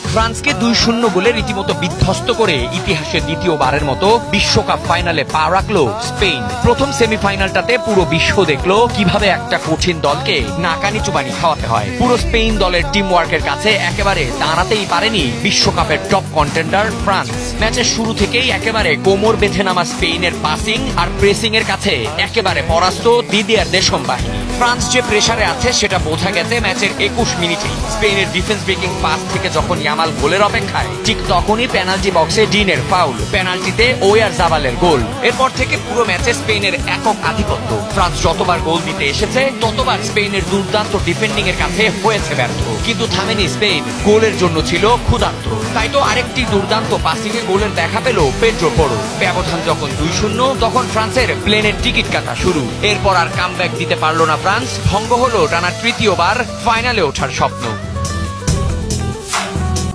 ফ্রান্সকে 2-0 গোলে রীতিমতো বিধ্বস্ত করে ইতিহাসে দ্বিতীয়বারের মতো বিশ্বকাপ ফাইনালে পা রাখলো স্পেন। প্রথম সেমিফাইনালটাতে পুরো বিশ্ব দেখলো কিভাবে একটা কঠিন দলকে নাকানি চুবানি খাওয়াতে হয়। পুরো স্পেন দলের টিম ওয়ার্কের কাছে একেবারে দাঁড়াতেই পারেনি বিশ্বকাপের টপ কন্টেন্ডার ফ্রান্স। ম্যাচের শুরু থেকেই একেবারে কোমর বেঁধে নামা স্পেনের পাসিং আর প্রেসিং এর কাছে একেবারে পরাস্ত দিদিয়ার দেশম বাহিনী। ফ্রান্স যে প্রেসারে আছে সেটা বোঝা গেছে ম্যাচের 21 মিনিটে। স্পেনের ডিফেন্স ব্রেকিং পাস থেকে যখন ইয়ামাল গোলের অপেক্ষায়, ঠিক তখনই পেনাল্টি বক্সে ডিনের ফাউল, পেনাল্টিতে ওয়ারজাবালের গোল। এরপর থেকে পুরো ম্যাচে স্পেনের একক আধিপত্য। ফ্রান্স যতবার গোল দিতে এসেছে ততবার স্পেনের দুর্দান্ত ডিফেন্ডিং এর কাছে হয়েছে ব্যর্থ। কিন্তু থামেনি স্পেন, গোলের জন্য ছিল ক্ষুধার্ত। তাই তো আরেকটি দুর্দান্ত পাসিংয়ে গোলের দেখা পেল পেড্রো পোরো। ব্যবধান যখন 2-0, তখন ফ্রান্সের প্লেনের টিকিট কাটা শুরু। এরপর আর কামব্যাক দিতে পারল না ফ্রান্স। ভঙ্গ হলো টানা তৃতীয়বার ফাইনালে ওঠার স্বপ্ন।